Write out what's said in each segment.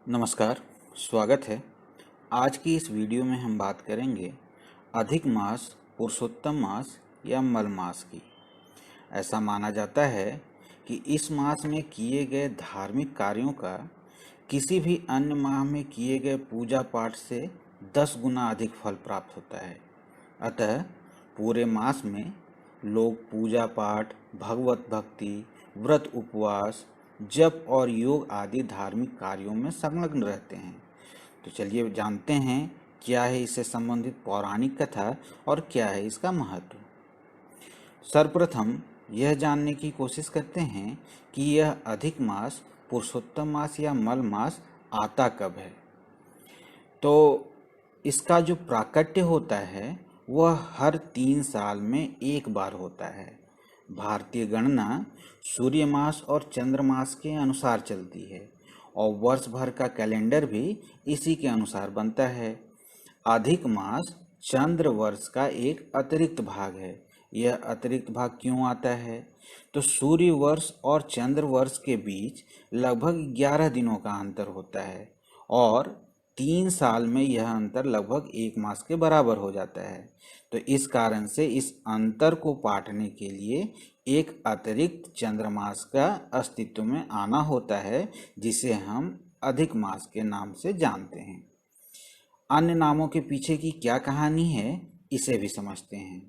नमस्कार, स्वागत है। आज की इस वीडियो में हम बात करेंगे अधिक मास, पुरुषोत्तम मास या मल मास की। ऐसा माना जाता है कि इस मास में किए गए धार्मिक कार्यों का किसी भी अन्य माह में किए गए पूजा पाठ से 10 गुना अधिक फल प्राप्त होता है। अतः पूरे मास में लोग पूजा पाठ, भगवत भक्ति, व्रत उपवास, जप और योग आदि धार्मिक कार्यों में संलग्न रहते हैं। तो चलिए जानते हैं क्या है इससे संबंधित पौराणिक कथा और क्या है इसका महत्व। सर्वप्रथम यह जानने की कोशिश करते हैं कि यह अधिक मास, पुरुषोत्तम मास या मल मास आता कब है। तो इसका जो प्राकट्य होता है वह हर 3 साल में एक बार होता है। भारतीय गणना सूर्य मास और चंद्र मास के अनुसार चलती है और वर्ष भर का कैलेंडर भी इसी के अनुसार बनता है। अधिक मास चंद्र वर्ष का एक अतिरिक्त भाग है। यह अतिरिक्त भाग क्यों आता है? तो सूर्य वर्ष और चंद्र वर्ष के बीच लगभग 11 दिनों का अंतर होता है और 3 साल में यह अंतर लगभग 1 मास के बराबर हो जाता है। तो इस कारण से इस अंतर को पाटने के लिए एक अतिरिक्त चंद्रमास का अस्तित्व में आना होता है, जिसे हम अधिक मास के नाम से जानते हैं। अन्य नामों के पीछे की क्या कहानी है, इसे भी समझते हैं।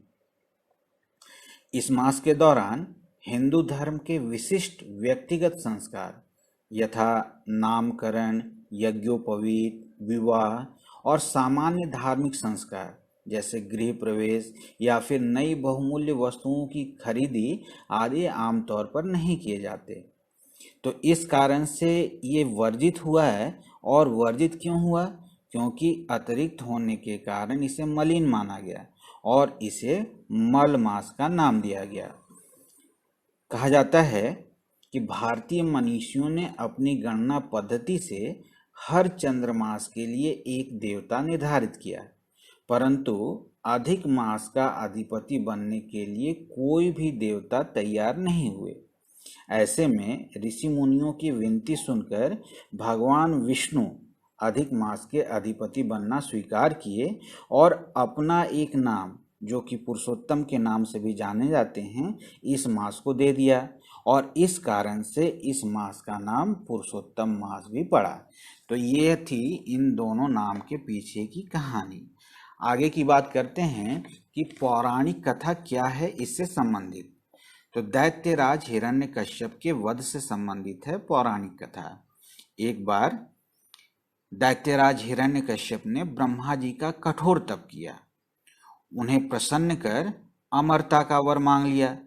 इस मास के दौरान हिंदू धर्म के विशिष्ट व्यक्तिगत संस्कार यथा नामकरण, यज्ञोपवीत, विवाह और सामान्य धार्मिक संस्कार जैसे गृह प्रवेश या फिर नई बहुमूल्य वस्तुओं की खरीदी आदि आमतौर पर नहीं किए जाते। तो इस कारण से ये वर्जित हुआ है। और वर्जित क्यों हुआ? क्योंकि अतिरिक्त होने के कारण इसे मलिन माना गया और इसे मल मास का नाम दिया गया। कहा जाता है कि भारतीय मनीषियों ने अपनी गणना पद्धति से हर चंद्रमास के लिए एक देवता निर्धारित किया, परंतु अधिक मास का अधिपति बनने के लिए कोई भी देवता तैयार नहीं हुए। ऐसे में ऋषि मुनियों की विनती सुनकर भगवान विष्णु अधिक मास के अधिपति बनना स्वीकार किए और अपना एक नाम, जो कि पुरुषोत्तम के नाम से भी जाने जाते हैं, इस मास को दे दिया और इस कारण से इस मास का नाम पुरुषोत्तम मास भी पड़ा। तो ये थी इन दोनों नाम के पीछे की कहानी। आगे की बात करते हैं कि पौराणिक कथा क्या है इससे संबंधित। तो दैत्यराज हिरण्यकश्यप के वध से संबंधित है पौराणिक कथा। एक बार दैत्यराज हिरण्यकश्यप ने ब्रह्मा जी का कठोर तप किया, उन्हें प्रसन्न कर अमरता का वर मांग लिया।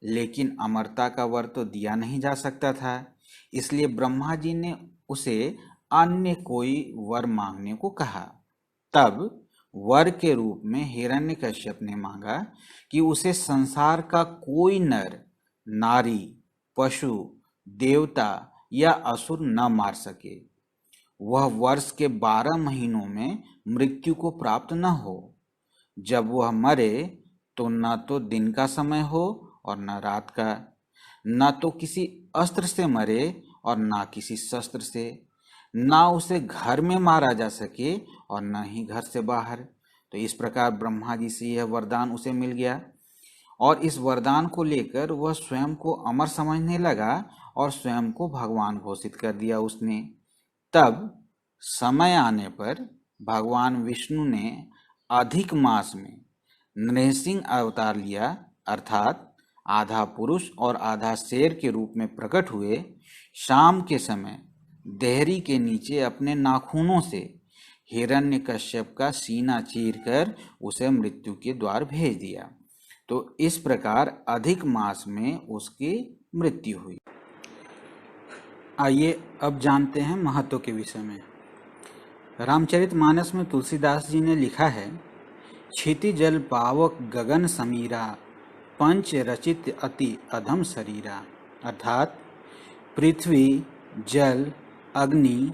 लेकिन अमरता का वर तो दिया नहीं जा सकता था, इसलिए ब्रह्मा जी ने उसे अन्य कोई वर मांगने को कहा। तब वर के रूप में हिरण्यकश्यप ने मांगा कि उसे संसार का कोई नर, नारी, पशु, देवता या असुर न मार सके। वह वर्ष के 12 महीनों में मृत्यु को प्राप्त न हो। जब वह मरे तो न तो दिन का समय हो और न रात का, न तो किसी अस्त्र से मरे और न किसी शस्त्र से, न उसे घर में मारा जा सके और न ही घर से बाहर। तो इस प्रकार ब्रह्मा जी से यह वरदान उसे मिल गया और इस वरदान को लेकर वह स्वयं को अमर समझने लगा और स्वयं को भगवान घोषित कर दिया उसने। तब समय आने पर भगवान विष्णु ने अधिक मास में नृसिंह अवतार लिया, अर्थात आधा पुरुष और आधा शेर के रूप में प्रकट हुए। शाम के समय देहरी के नीचे अपने नाखूनों से हिरण्यकश्यप का सीना चीरकर उसे मृत्यु के द्वार भेज दिया। तो इस प्रकार अधिक मास में उसकी मृत्यु हुई। आइए अब जानते हैं महत्व के विषय में। रामचरितमानस में तुलसीदास जी ने लिखा है, क्षिति जल पावक गगन समीरा, पंच रचित अति अधम शरीरा। अर्थात पृथ्वी, जल, अग्नि,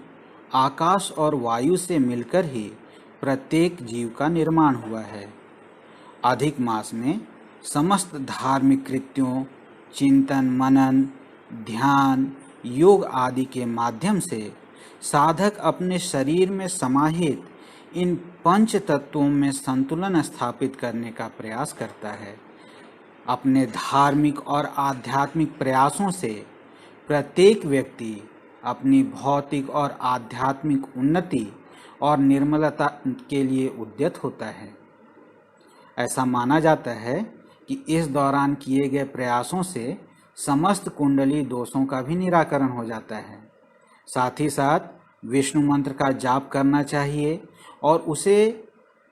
आकाश और वायु से मिलकर ही प्रत्येक जीव का निर्माण हुआ है। अधिक मास में समस्त धार्मिक कृत्यों, चिंतन, मनन, ध्यान, योग आदि के माध्यम से साधक अपने शरीर में समाहित इन पंच तत्वों में संतुलन स्थापित करने का प्रयास करता है। अपने धार्मिक और आध्यात्मिक प्रयासों से प्रत्येक व्यक्ति अपनी भौतिक और आध्यात्मिक उन्नति और निर्मलता के लिए उद्यत होता है। ऐसा माना जाता है कि इस दौरान किए गए प्रयासों से समस्त कुंडली दोषों का भी निराकरण हो जाता है। साथ ही साथ विष्णु मंत्र का जाप करना चाहिए और उसे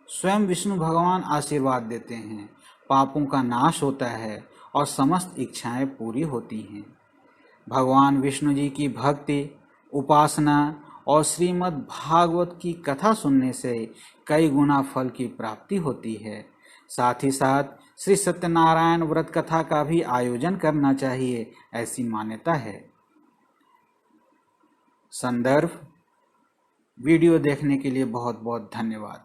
स्वयं विष्णु भगवान आशीर्वाद देते हैं। पापों का नाश होता है और समस्त इच्छाएं पूरी होती हैं। भगवान विष्णु जी की भक्ति, उपासना और श्रीमद् भागवत की कथा सुनने से कई गुना फल की प्राप्ति होती है। साथ ही साथ श्री सत्यनारायण व्रत कथा का भी आयोजन करना चाहिए, ऐसी मान्यता है। संदर्भ वीडियो देखने के लिए बहुत बहुत धन्यवाद।